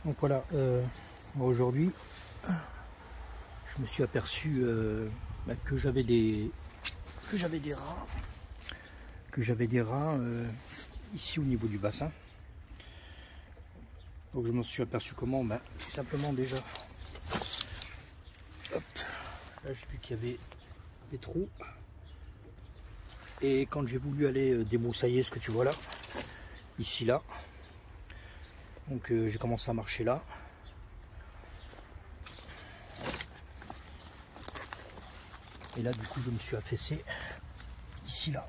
Donc voilà, aujourd'hui, je me suis aperçu que j'avais des rats, ici au niveau du bassin. Donc je m'en suis aperçu comment, tout simplement déjà. Hop, là j'ai vu qu'il y avait des trous. Et quand j'ai voulu aller débroussailler ce que tu vois là, ici là, donc j'ai commencé à marcher là. Et là du coup je me suis affaissé ici là.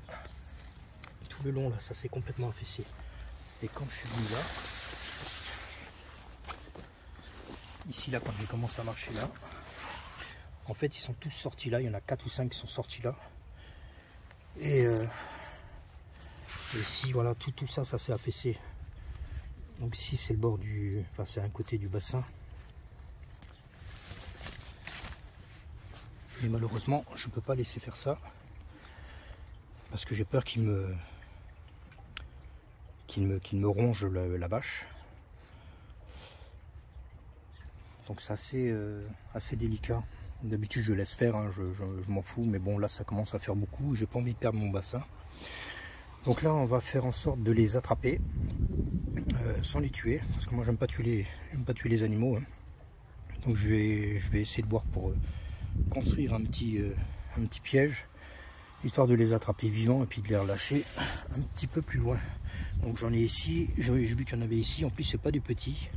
Tout le long là, ça s'est complètement affaissé. Et quand je suis venu là, ici là, quand j'ai commencé à marcher là, en fait ils sont tous sortis là, il y en a 4 ou 5 qui sont sortis là. Et ici voilà, tout ça, ça s'est affaissé. Donc ici c'est le bord du, enfin c'est un côté du bassin. Mais malheureusement je ne peux pas laisser faire ça. Parce que j'ai peur qu'il me ronge la bâche. Donc c'est assez délicat. D'habitude je laisse faire, hein, je m'en fous. Mais bon là ça commence à faire beaucoup. J'ai pas envie de perdre mon bassin. Donc là on va faire en sorte de les attraper. Sans les tuer, parce que moi j'aime pas tuer les animaux, hein. Donc je vais essayer de voir pour construire un petit piège, histoire de les attraper vivants et puis de les relâcher un petit peu plus loin. Donc j'en ai ici, j'ai vu qu'il y en avait ici, en plus c'est pas des petits.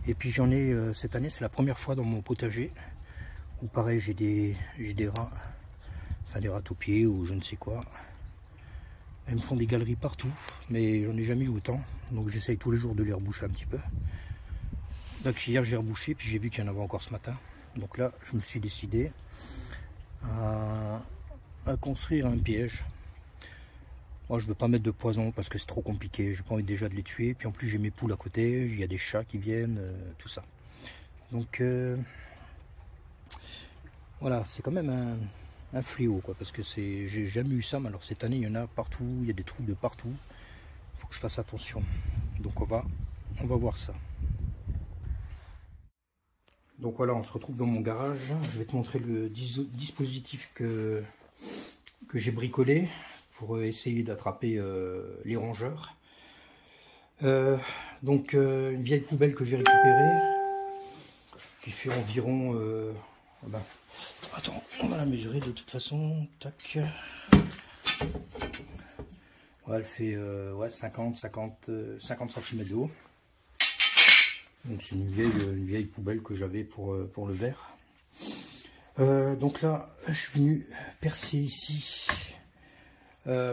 Et puis j'en ai cette année, c'est la première fois dans mon potager où pareil j'ai des rats, enfin des rats aux pieds ou je ne sais quoi. Ils me font des galeries partout, mais j'en ai jamais eu autant. Donc j'essaye tous les jours de les reboucher un petit peu. Donc hier j'ai rebouché, puis j'ai vu qu'il y en avait encore ce matin. Donc là je me suis décidé à construire un piège. Moi je ne veux pas mettre de poison parce que c'est trop compliqué. J'ai pas envie déjà de les tuer. Puis en plus j'ai mes poules à côté, il y a des chats qui viennent, tout ça. Donc voilà, c'est quand même un fléau quoi, parce que j'ai jamais eu ça, mais alors cette année il y en a partout, il y a des trous de partout, il faut que je fasse attention. Donc on va voir ça. Donc voilà, on se retrouve dans mon garage. Je vais te montrer le dispositif que j'ai bricolé pour essayer d'attraper les rongeurs. Donc une vieille poubelle que j'ai récupérée qui fait environ attends, on va la mesurer de toute façon. Tac. Ouais, elle fait 50 cm de haut. Donc c'est une vieille poubelle que j'avais pour le verre. Donc là, je suis venu percer ici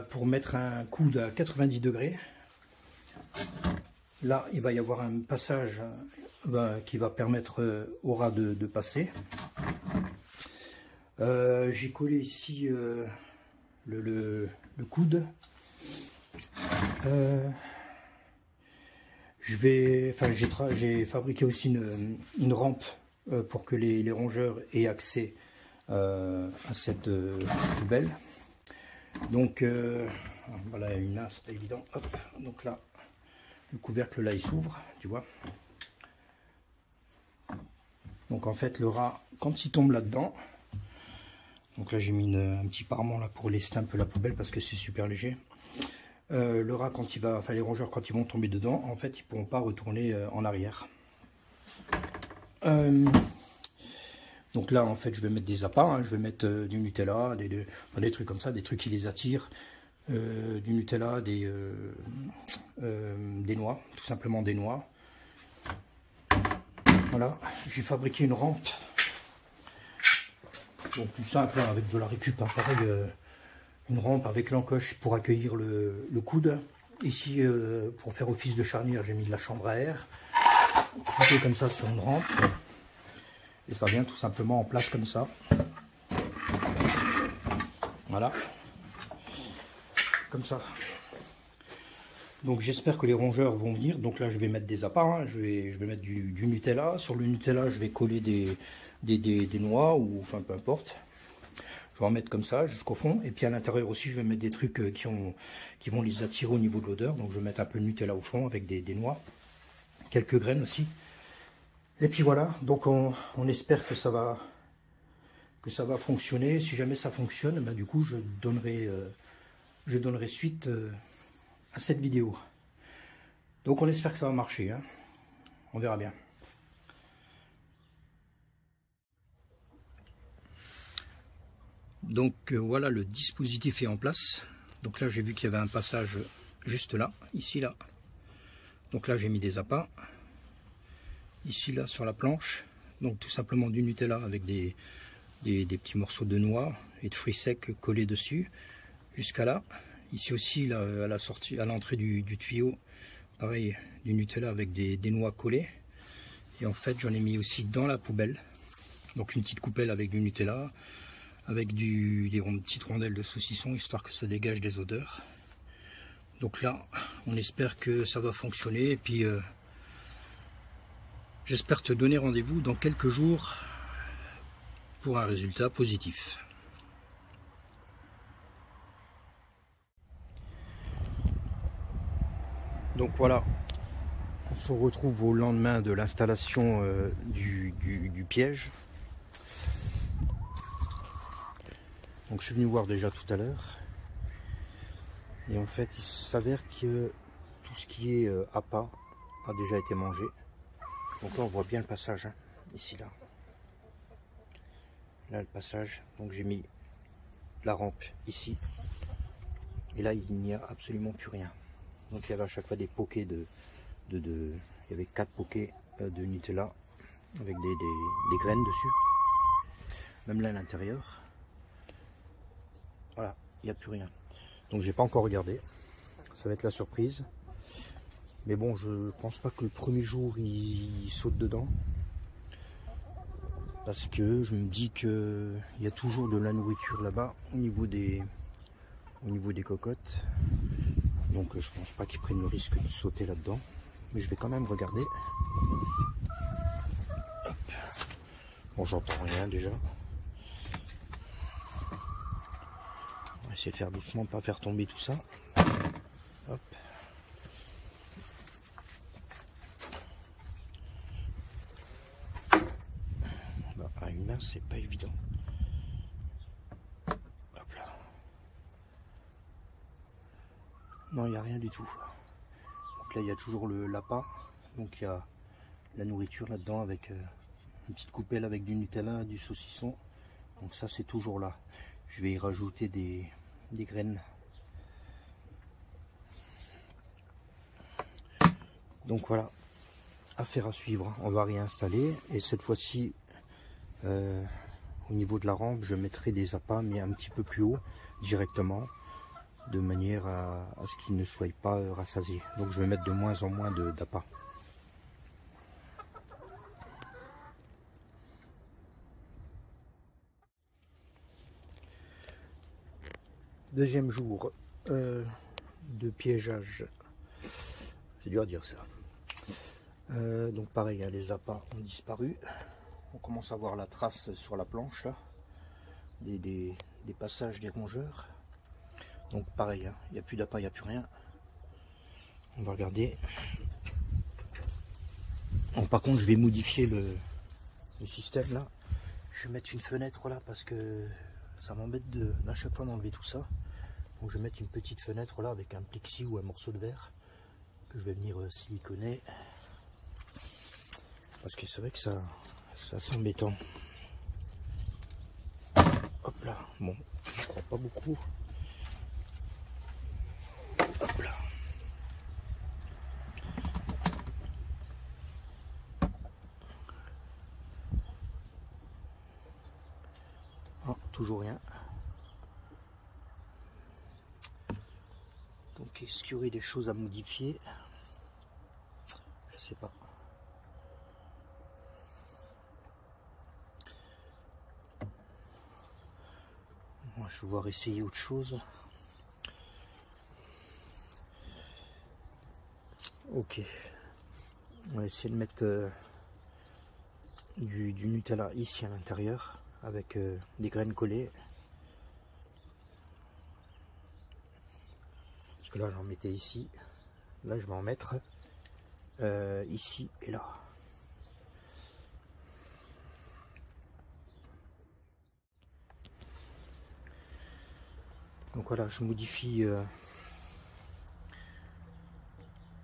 pour mettre un coude à 90 degrés. Là, il va y avoir un passage qui va permettre au rat de passer. J'ai collé ici le coude. J'ai fabriqué aussi une rampe pour que les rongeurs aient accès à cette poubelle. Donc voilà, une nasse, pas évident. Hop, donc là, le couvercle là il s'ouvre, tu vois. Donc en fait le rat, quand il tombe là-dedans, donc là j'ai mis un petit parement là pour lester un peu la poubelle parce que c'est super léger. Le rat quand il va, enfin les rongeurs quand ils vont tomber dedans, en fait ils pourront pas retourner en arrière. Donc là en fait je vais mettre des appâts, hein, je vais mettre du Nutella, des trucs comme ça, des trucs qui les attirent, du Nutella, des noix, tout simplement des noix. Voilà, j'ai fabriqué une rampe. Donc plus simple, hein, avec de la récup, hein, pareil, une rampe avec l'encoche pour accueillir le coude. Ici, pour faire office de charnière, j'ai mis de la chambre à air, plutôt comme ça sur une rampe. Et ça vient tout simplement en place comme ça. Voilà, comme ça. Donc j'espère que les rongeurs vont venir. Donc là je vais mettre des appâts, hein. je vais mettre du Nutella. Sur le Nutella je vais coller des noix ou enfin peu importe. Je vais en mettre comme ça jusqu'au fond. Et puis à l'intérieur aussi je vais mettre des trucs qui vont les attirer au niveau de l'odeur. Donc je vais mettre un peu de Nutella au fond avec des noix. Quelques graines aussi. Et puis voilà, donc on espère que ça va fonctionner. Si jamais ça fonctionne, ben du coup je donnerai suite à cette vidéo. Donc on espère que ça va marcher, hein. On verra bien. Donc voilà, le dispositif est en place. Donc là j'ai vu qu'il y avait un passage juste là, ici là. Donc là j'ai mis des appâts. Ici là sur la planche. Donc tout simplement du Nutella avec des petits morceaux de noix et de fruits secs collés dessus. Jusqu'à là. Ici aussi là, à la sortie, à l'entrée du tuyau, pareil, du Nutella avec des noix collées. Et en fait j'en ai mis aussi dans la poubelle. Donc une petite coupelle avec du Nutella, avec des petites rondelles de saucisson, histoire que ça dégage des odeurs. Donc là, on espère que ça va fonctionner. Et puis, j'espère te donner rendez-vous dans quelques jours pour un résultat positif. Donc voilà, on se retrouve au lendemain de l'installation du piège. Donc je suis venu voir déjà tout à l'heure. Et en fait, il s'avère que tout ce qui est appât a déjà été mangé. Donc là, on voit bien le passage, hein, ici, là. Là, le passage. Donc j'ai mis la rampe ici. Et là, il n'y a absolument plus rien. Donc il y avait à chaque fois des pokés il y avait 4 pokés de Nutella avec des graines dessus. Même là à l'intérieur. Voilà, il n'y a plus rien. Donc j'ai pas encore regardé. Ça va être la surprise. Mais bon, je pense pas que le premier jour il saute dedans. Parce que je me dis que il y a toujours de la nourriture là-bas au niveau des cocottes. Donc je pense pas qu'ils prennent le risque de sauter là-dedans. Mais je vais quand même regarder. Hop. Bon, j'entends rien déjà. On va essayer de faire doucement, pas faire tomber tout ça. Hop. Bah, à une main, c'est pas évident. Hop là. Non, il n'y a rien du tout. Donc là, il y a toujours l'appât. Donc il y a la nourriture là-dedans avec une petite coupelle avec du Nutella, du saucisson. Donc ça, c'est toujours là. Je vais y rajouter des graines. Donc voilà, affaire à suivre. On va réinstaller. Et cette fois-ci, au niveau de la rampe, je mettrai des appâts, mais un petit peu plus haut, directement, de manière à ce qu'ils ne soient pas rassasiés. Donc je vais mettre de moins en moins d'appâts. Deuxième jour de piégeage. C'est dur à dire ça. Donc pareil, hein, les appâts ont disparu. On commence à voir la trace sur la planche là, des passages des rongeurs. Donc pareil, hein, il n'y a plus d'appât, il n'y a plus rien. On va regarder. Bon, par contre, je vais modifier le système là. Je vais mettre une fenêtre là parce que ça m'embête à chaque fois d'enlever tout ça. Donc je vais mettre une petite fenêtre là avec un plexi ou un morceau de verre que je vais venir siliconer. Parce que c'est vrai que ça c'est embêtant. Hop là, bon, je crois pas beaucoup. Hop là. Oh, toujours rien. Donc est-ce qu'il y aurait des choses à modifier? Je sais pas. Moi, je vais voir essayer autre chose. Ok. On va essayer de mettre du Nutella ici à l'intérieur avec des graines collées. Parce que là, j'en mettais ici. Là, je vais en mettre ici et là. Donc voilà, je modifie.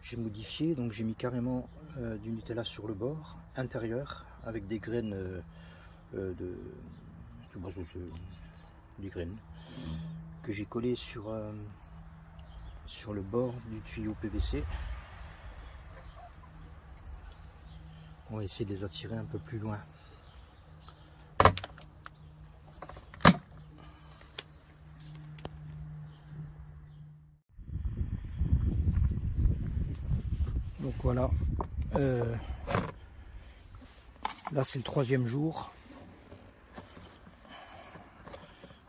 J'ai modifié, donc j'ai mis carrément du Nutella sur le bord intérieur avec des graines des graines que j'ai collées sur le bord du tuyau PVC. On va essayer de les attirer un peu plus loin. Donc voilà, là c'est le 3e jour.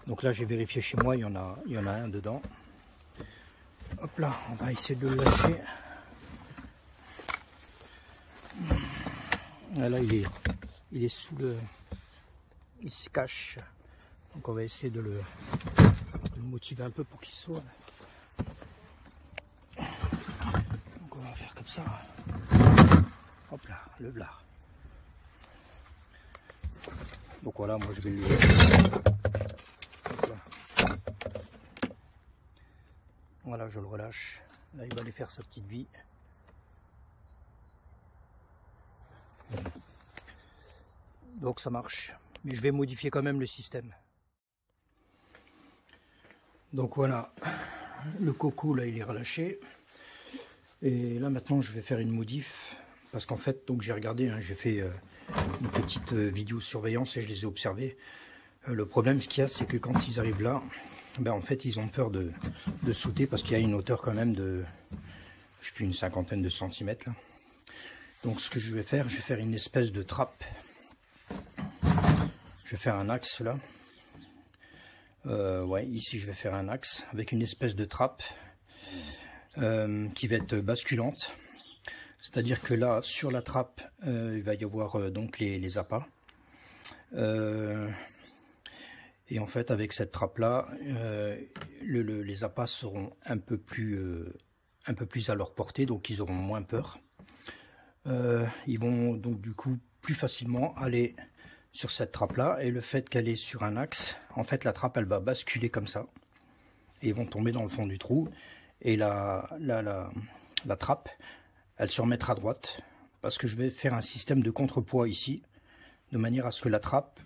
Donc là j'ai vérifié chez moi, il y en a un dedans. Hop là, on va essayer de le lâcher. Là il est sous le... il se cache. Donc on va essayer de le motiver un peu pour qu'il saute. Donc on va faire comme ça. Hop là, le voilà. Donc voilà, moi je vais lui... Voilà, je le relâche. Là, il va aller faire sa petite vie. Donc ça marche. Mais je vais modifier quand même le système. Donc voilà, le coco là, il est relâché. Et là maintenant, je vais faire une modif. Parce qu'en fait, donc j'ai regardé, hein, j'ai fait une petite vidéo surveillance et je les ai observés. Le problème, ce qu'il y a, c'est que quand ils arrivent là, ben, en fait, ils ont peur de sauter parce qu'il y a une hauteur quand même de, je sais plus, une cinquantaine de centimètres là. Donc, ce que je vais faire une espèce de trappe. Je vais faire un axe là. Ouais, ici, je vais faire un axe avec une espèce de trappe qui va être basculante. C'est-à-dire que là, sur la trappe, il va y avoir donc les appâts. Et en fait, avec cette trappe-là, les appâts seront un peu plus à leur portée, donc ils auront moins peur. Ils vont donc du coup plus facilement aller sur cette trappe-là. Et le fait qu'elle est sur un axe, en fait, la trappe, elle va basculer comme ça. Et ils vont tomber dans le fond du trou. Et la trappe, elle se remettra à droite. Parce que je vais faire un système de contrepoids ici, de manière à ce que la trappe,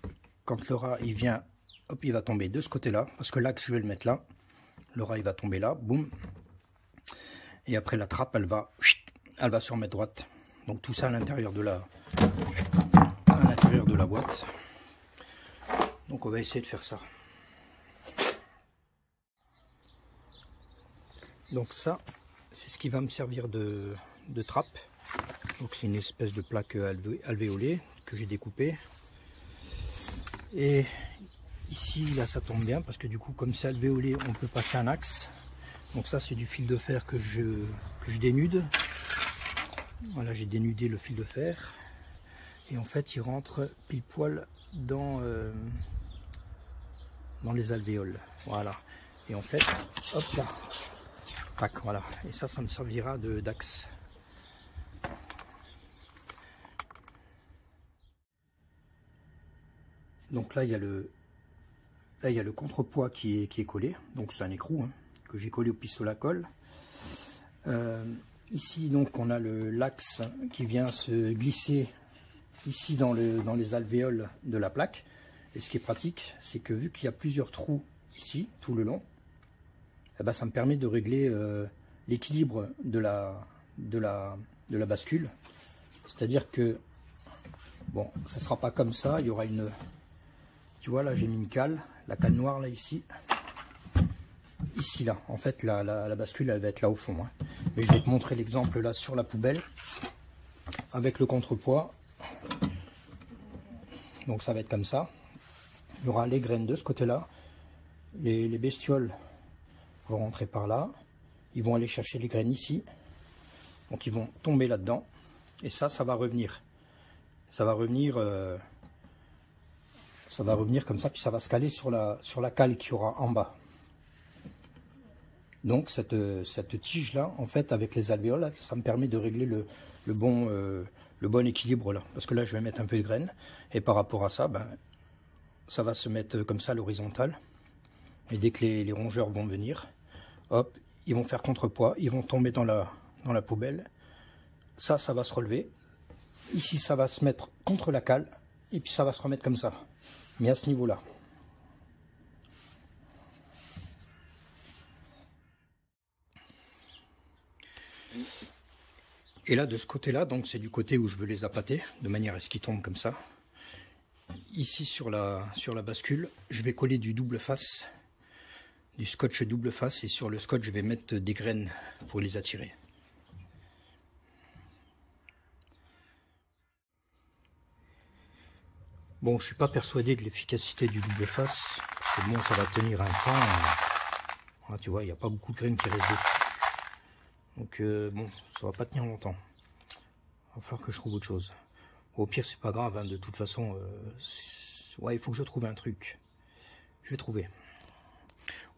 quand le rat il vient... Hop, il va tomber de ce côté-là, parce que l'axe, je vais le mettre là. Le rat, il va tomber là, boum. Et après, la trappe, elle va se remettre droite. Donc tout ça à l'intérieur de la boîte. Donc on va essayer de faire ça. Donc ça, c'est ce qui va me servir de trappe. Donc c'est une espèce de plaque alvéolée que j'ai découpée. Et ici, là, ça tombe bien parce que du coup, comme c'est alvéolé, on peut passer un axe. Donc ça, c'est du fil de fer que je dénude. Voilà, j'ai dénudé le fil de fer. Et en fait, il rentre pile poil dans les alvéoles. Voilà. Et en fait, hop là. Tac, voilà. Et ça me servira d'axe. Donc là, il y a le contrepoids qui est collé. Donc c'est un écrou hein, que j'ai collé au pistolet à colle. Ici, donc, on a l'axe qui vient se glisser ici dans les alvéoles de la plaque. Et ce qui est pratique, c'est que vu qu'il y a plusieurs trous ici, tout le long, eh ben, ça me permet de régler l'équilibre de la bascule. C'est-à-dire que, bon, ça ne sera pas comme ça, il y aura une... Tu vois, là, j'ai mis une cale, la cale noire, là, ici. Ici, là. En fait, la bascule, elle va être là au fond. Hein. Mais je vais te montrer l'exemple, là, sur la poubelle, avec le contrepoids. Donc, ça va être comme ça. Il y aura les graines de ce côté-là. Les bestioles vont rentrer par là. Ils vont aller chercher les graines ici. Donc, ils vont tomber là-dedans. Et ça va revenir. Ça va revenir comme ça, puis ça va se caler sur la cale qu'il y aura en bas. Donc cette tige là, en fait, avec les alvéoles, là, ça me permet de régler le bon équilibre là. Parce que là, je vais mettre un peu de graines. Et par rapport à ça, ben, ça va se mettre comme ça à l'horizontale. Et dès que les rongeurs vont venir, hop, ils vont faire contrepoids, ils vont tomber dans la poubelle. Ça va se relever. Ici, ça va se mettre contre la cale. Et puis ça va se remettre comme ça. Mais à ce niveau-là. Et là, de ce côté-là, donc c'est du côté où je veux les appâter, de manière à ce qu'ils tombent comme ça. Ici, sur la bascule, je vais coller du double face, du scotch double face, et sur le scotch, je vais mettre des graines pour les attirer. Bon, je suis pas persuadé de l'efficacité du double face, parce que bon, ça va tenir un temps. Là, tu vois, il n'y a pas beaucoup de graines qui restent dessus. Donc bon, ça va pas tenir longtemps. Il va falloir que je trouve autre chose. Au pire, c'est pas grave, hein, de toute façon. Ouais, il faut que je trouve un truc. Je vais trouver.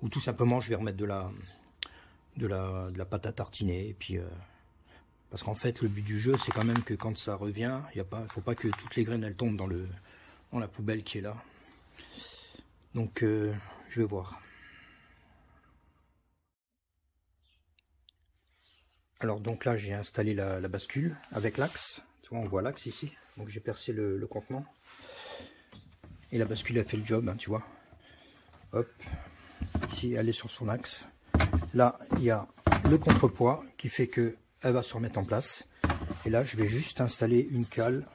Ou tout simplement, je vais remettre de la pâte à tartiner. Et puis, parce qu'en fait, le but du jeu, c'est quand même que quand ça revient, il faut pas que toutes les graines elles tombent dans la poubelle qui est là. Donc, je vais voir. Alors donc là j'ai installé la bascule avec l'axe, tu vois on voit l'axe ici, donc j'ai percé le contenant et la bascule a fait le job, hein, tu vois. Hop, ici elle est sur son axe, là il y a le contrepoids qui fait que elle va se remettre en place et là je vais juste installer une cale,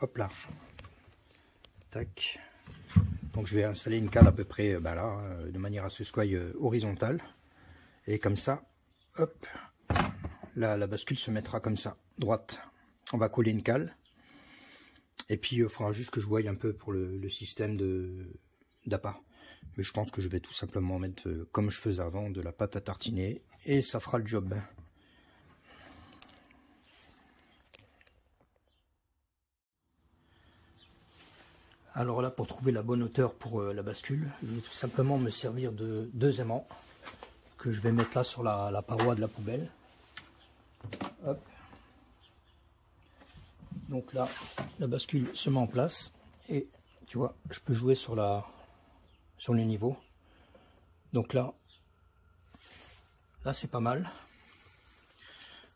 hop là, tac, donc je vais installer une cale à peu près là, de manière à ce que ce soit horizontale et comme ça. Hop, la bascule se mettra comme ça, droite. On va coller une cale. Et puis, il faudra juste que je voie un peu pour le système d'appât. Mais je pense que je vais tout simplement mettre, comme je faisais avant, de la pâte à tartiner. Et ça fera le job. Alors là, pour trouver la bonne hauteur pour la bascule, je vais tout simplement me servir de 2 aimants. Que je vais mettre là sur la paroi de la poubelle. Hop. Donc là, la bascule se met en place et tu vois, je peux jouer sur le niveau. Donc là c'est pas mal.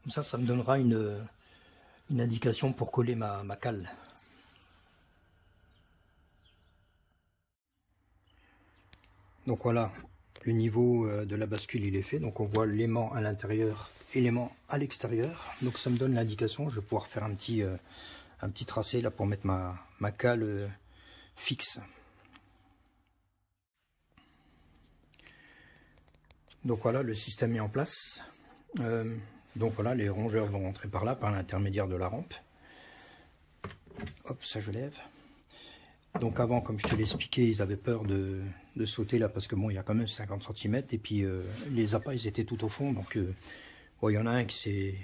Comme ça me donnera une indication pour coller ma cale. Donc voilà. Le niveau de la bascule il est fait, donc on voit l'aimant à l'intérieur et l'aimant à l'extérieur. Donc ça me donne l'indication, je vais pouvoir faire un petit tracé là pour mettre ma cale fixe. Donc voilà, le système est en place. Donc voilà, les rongeurs vont rentrer par là, par l'intermédiaire de la rampe. Hop, ça je lève. Donc avant, comme je te l'ai expliqué, ils avaient peur de sauter là parce que bon, il y a quand même 50 cm et puis les appâts ils étaient tout au fond. Donc bon, il y en a un qui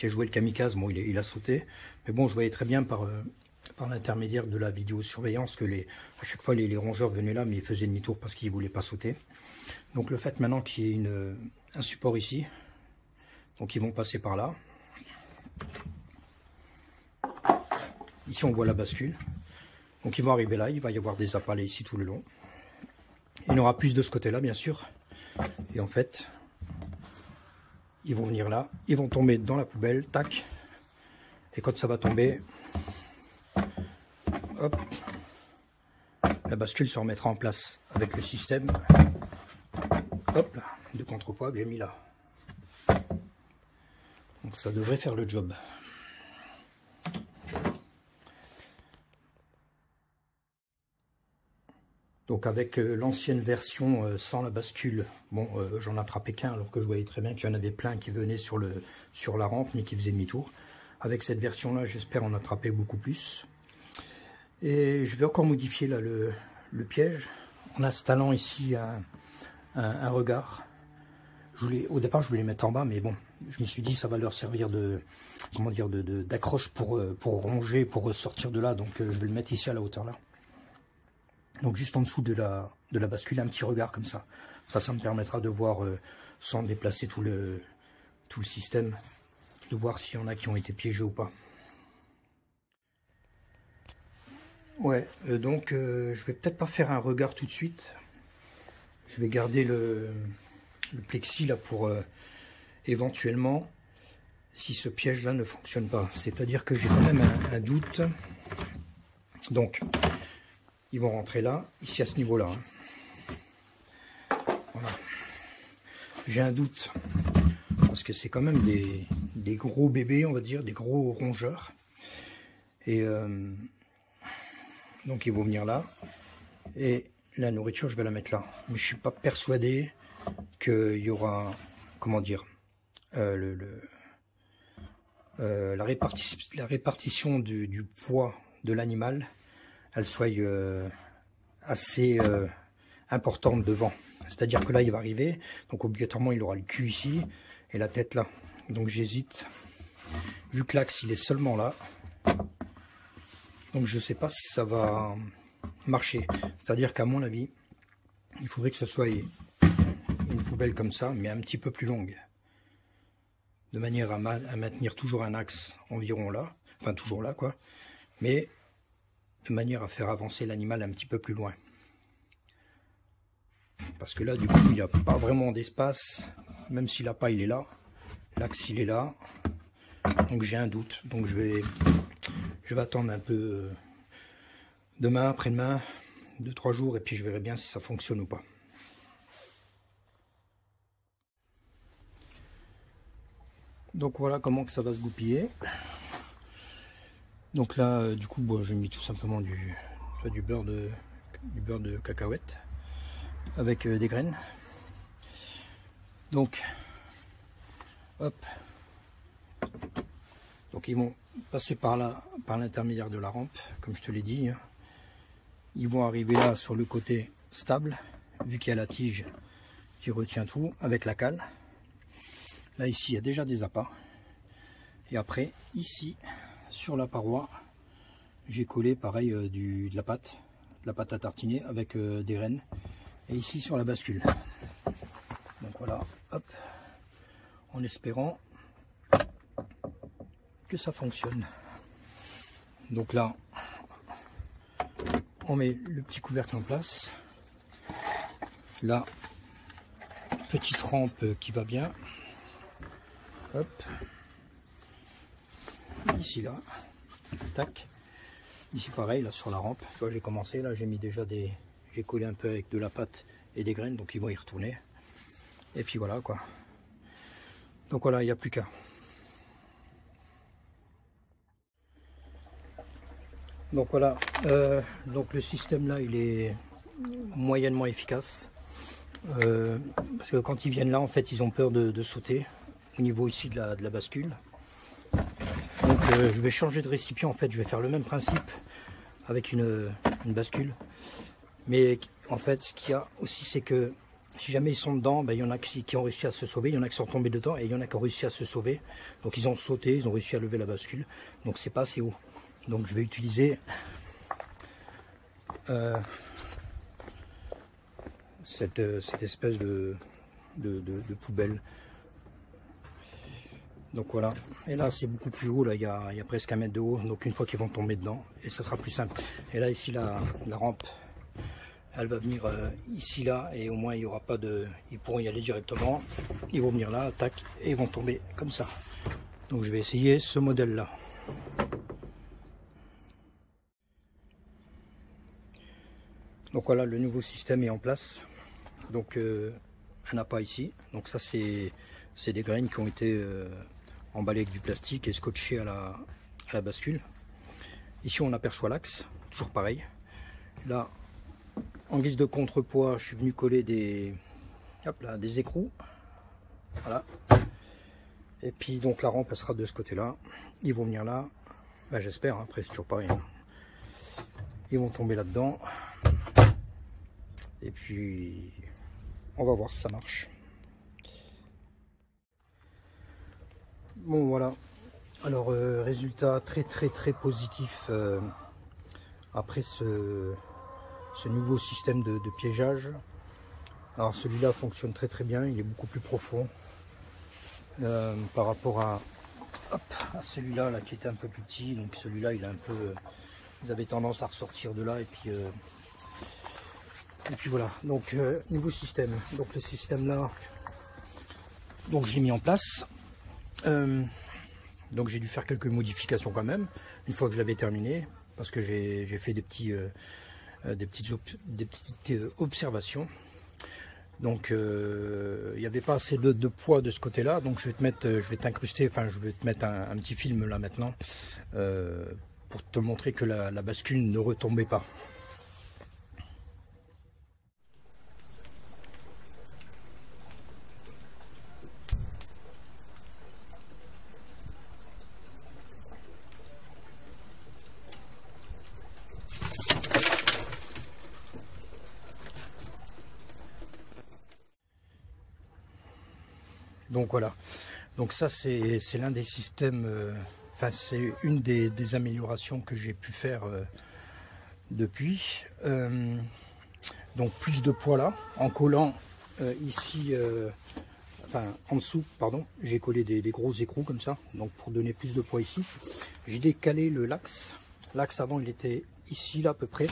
a joué le kamikaze, bon il a sauté. Mais bon, je voyais très bien par l'intermédiaire de la vidéosurveillance que à chaque fois les rongeurs venaient là mais ils faisaient demi-tour parce qu'ils ne voulaient pas sauter. Donc le fait maintenant qu'il y ait un support ici, donc ils vont passer par là. Ici on voit la bascule. Donc ils vont arriver là, il va y avoir des appâts là, ici tout le long. Il y en aura plus de ce côté-là, bien sûr. Et en fait, ils vont venir là, ils vont tomber dans la poubelle, tac. Et quand ça va tomber, hop, la bascule se remettra en place avec le système, hop là, de contrepoids que j'ai mis là. Donc ça devrait faire le job. Donc avec l'ancienne version sans la bascule, bon, j'en attrapais qu'un alors que je voyais très bien qu'il y en avait plein qui venaient sur la rampe mais qui faisaient demi-tour. Avec cette version-là, j'espère en attraper beaucoup plus. Et je vais encore modifier là, le piège en installant ici un regard. Au départ, je voulais les mettre en bas, mais bon, je me suis dit ça va leur servir d'accroche pour ronger, pour sortir de là. Donc je vais le mettre ici à la hauteur là. Donc juste en dessous de la bascule, un petit regard comme ça. Ça me permettra de voir, sans déplacer tout le système, de voir s'il y en a qui ont été piégés ou pas. Ouais, donc je vais peut-être pas faire un regard tout de suite. je vais garder le plexi là pour éventuellement si ce piège là ne fonctionne pas. C'est-à-dire que j'ai quand même un doute. Donc ils vont rentrer là, ici à ce niveau là. Voilà. J'ai un doute parce que c'est quand même des gros bébés, on va dire, des gros rongeurs. Et donc ils vont venir là. Et la nourriture, je vais la mettre là. Mais je suis pas persuadé qu'il y aura, comment dire, la répartition du poids de l'animal, elle soit assez importante devant. C'est-à-dire que là, il va arriver, donc obligatoirement, il aura le cul ici et la tête là. Donc j'hésite, vu que l'axe, il est seulement là. Donc je sais pas si ça va marcher. C'est-à-dire qu'à mon avis, il faudrait que ce soit une poubelle comme ça, mais un petit peu plus longue. De manière à maintenir toujours un axe environ là, enfin toujours là quoi, mais de manière à faire avancer l'animal un petit peu plus loin. Parce que là, du coup, il n'y a pas vraiment d'espace, même si l'appât il est là, l'axe il est là, donc j'ai un doute. Donc je vais attendre un peu demain, après-demain, 2-3 jours, et puis je verrai bien si ça fonctionne ou pas. Donc voilà comment que ça va se goupiller. Donc là, du coup, bon, j'ai mis tout simplement du beurre de cacahuète avec des graines. Donc, hop. Donc ils vont passer par là, par l'intermédiaire de la rampe, comme je te l'ai dit. Ils vont arriver là sur le côté stable, vu qu'il y a la tige qui retient tout, avec la cale. Là ici il y a déjà des appâts. Et après ici sur la paroi j'ai collé pareil de la pâte à tartiner avec des graines. Et ici sur la bascule. Donc voilà, hop, en espérant que ça fonctionne. Donc là on met le petit couvercle en place. Là, petite rampe qui va bien. Hop. Ici là. Tac. Ici pareil, là sur la rampe. J'ai commencé, là j'ai mis déjà j'ai collé un peu avec de la pâte et des graines, donc ils vont y retourner. Et puis voilà quoi. Donc voilà, il n'y a plus qu'à. Donc voilà, donc le système là il est moyennement efficace. Parce que quand ils viennent là, en fait, ils ont peur de sauter au niveau ici de la bascule. Donc je vais changer de récipient, en fait, je vais faire le même principe avec une bascule. Mais en fait, ce qu'il y a aussi, c'est que si jamais ils sont dedans, ben, il y en a qui ont réussi à se sauver, il y en a qui sont tombés dedans et il y en a qui ont réussi à se sauver. Donc ils ont sauté, ils ont réussi à lever la bascule. Donc c'est pas assez haut. Donc je vais utiliser cette espèce de poubelle. Donc voilà, et là c'est beaucoup plus haut, là il y a presque 1 mètre de haut, donc une fois qu'ils vont tomber dedans, et ça sera plus simple. Et là ici la rampe, elle va venir ici là, et au moins il y aura pas de, ils pourront y aller directement, ils vont venir là, tac, et ils vont tomber comme ça. Donc je vais essayer ce modèle là. Donc voilà, le nouveau système est en place. Donc un appât ici, donc ça c'est des graines qui ont été emballées avec du plastique et scotchées à la bascule. Ici on aperçoit l'axe, toujours pareil. Là, en guise de contrepoids, je suis venu coller des écrous. Voilà. Et puis donc la rampe elle sera de ce côté-là. Ils vont venir là, ben, j'espère, hein, après c'est toujours pareil. Ils vont tomber là-dedans. Et puis on va voir si ça marche. Bon voilà, alors résultat très positif après ce nouveau système de piégeage. Alors celui-là fonctionne très bien, il est beaucoup plus profond par rapport à celui-là là, qui était un peu plus petit. Donc celui-là il a un peu, ils avaient tendance à ressortir de là et puis Et puis voilà, donc niveau système, donc le système là, donc je l'ai mis en place. Donc j'ai dû faire quelques modifications quand même, une fois que je l'avais terminé, parce que j'ai fait des petites observations. Donc il n'y avait pas assez de poids de ce côté-là, donc je vais t'incruster, enfin je vais te mettre un petit film là maintenant, pour te montrer que la bascule ne retombait pas. Donc voilà, donc ça c'est l'un des systèmes, enfin c'est une des améliorations que j'ai pu faire depuis. Donc plus de poids là, en collant ici, enfin en dessous, pardon, j'ai collé des gros écrous comme ça, donc pour donner plus de poids ici. J'ai décalé l'axe, l'axe avant il était ici là à peu près,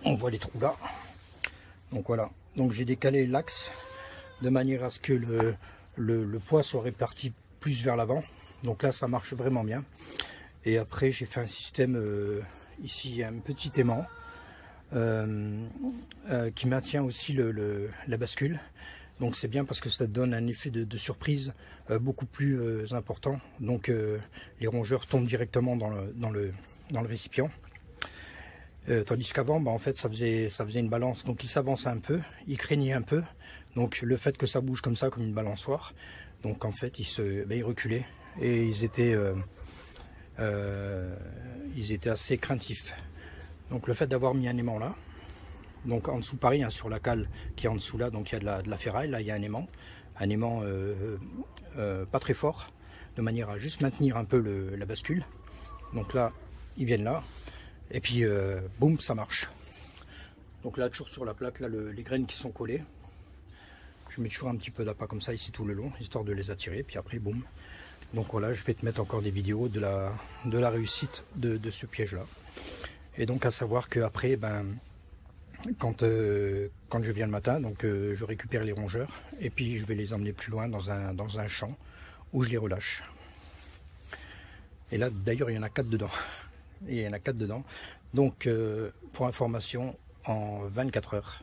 on voit les trous là, donc voilà, donc j'ai décalé l'axe de manière à ce que le poids soit réparti plus vers l'avant. Donc là ça marche vraiment bien. Et après j'ai fait un système ici, un petit aimant qui maintient aussi la bascule. Donc c'est bien parce que ça donne un effet de surprise beaucoup plus important. Donc les rongeurs tombent directement dans le récipient. Tandis qu'avant, bah, en fait, ça faisait une balance. Donc, il s'avançait un peu, il craignait un peu. Donc, le fait que ça bouge comme ça, comme une balançoire, donc en fait, ils reculaient et ils étaient assez craintifs. Donc, le fait d'avoir mis un aimant là, donc en dessous, pareil, hein, sur la cale qui est en dessous là, donc il y a de la ferraille, là, il y a un aimant pas très fort, de manière à juste maintenir un peu la bascule. Donc là, ils viennent là. Et puis boum, ça marche. Donc là toujours sur la plaque, là les graines qui sont collées, je mets toujours un petit peu d'appât comme ça ici tout le long, histoire de les attirer, puis après boum. Donc voilà, je vais te mettre encore des vidéos de la réussite de ce piège là. Et donc à savoir que après, ben quand je viens le matin, donc je récupère les rongeurs et puis je vais les emmener plus loin dans un champ où je les relâche. Et là d'ailleurs il y en a 4 dedans. Et il y en a 4 dedans. Donc pour information, en 24 heures,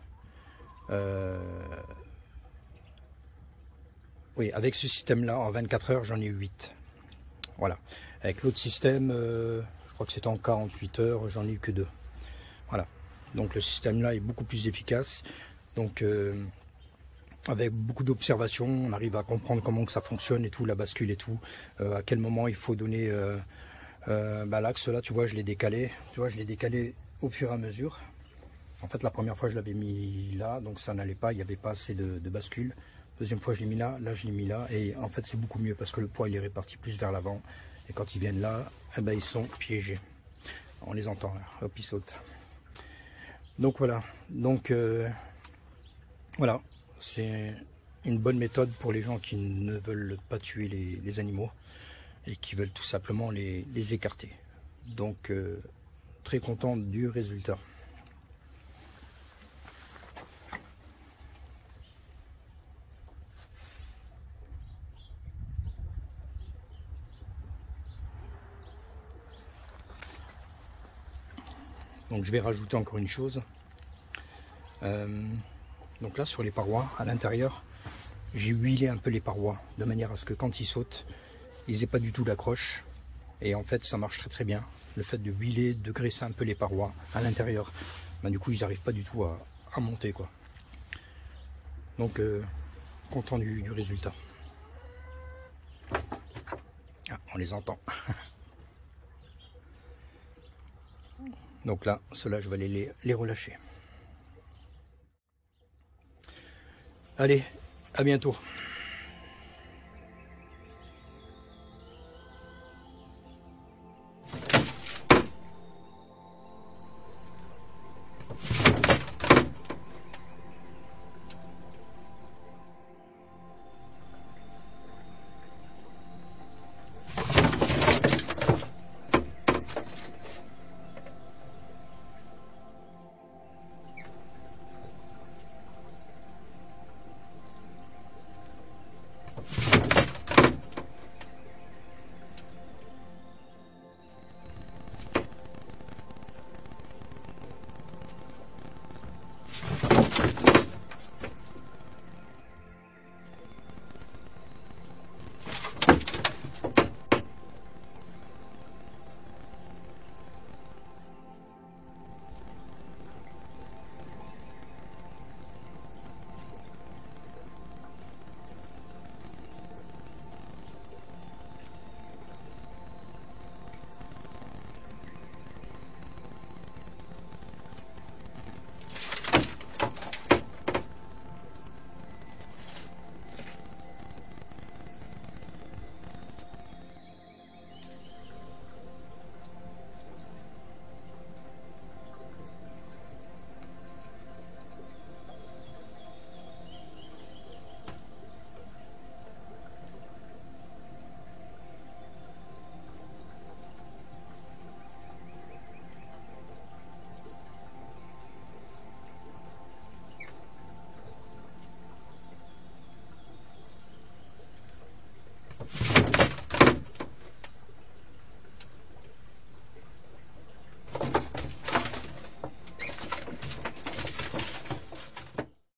oui, avec ce système là, en 24 heures j'en ai 8. Voilà. Avec l'autre système, je crois que c'était en 48 heures, j'en ai eu que 2. Voilà. Donc le système là est beaucoup plus efficace. Donc avec beaucoup d'observations, on arrive à comprendre comment que ça fonctionne et tout, la bascule et tout, à quel moment il faut donner l'axe là, tu vois, je l'ai décalé, au fur et à mesure. En fait, la première fois je l'avais mis là, donc ça n'allait pas, il n'y avait pas assez de bascule. Deuxième fois je l'ai mis là je l'ai mis là, et en fait c'est beaucoup mieux parce que le poids il est réparti plus vers l'avant, et quand ils viennent là, eh ben, ils sont piégés. On les entend là, hop, ils sautent. Donc voilà, voilà, c'est une bonne méthode pour les gens qui ne veulent pas tuer les animaux et qui veulent tout simplement les écarter. Donc très content du résultat. Donc je vais rajouter encore une chose. Donc là sur les parois, à l'intérieur, j'ai huilé un peu les parois, de manière à ce que quand ils sautent, ils n'aient pas du tout d'accroche. Et en fait ça marche très très bien. Le fait de huiler, de graisser un peu les parois à l'intérieur, ben, du coup ils n'arrivent pas du tout à monter quoi. Donc content du résultat. Ah, on les entend. Donc là, ceux-là je vais aller les relâcher. Allez, à bientôt.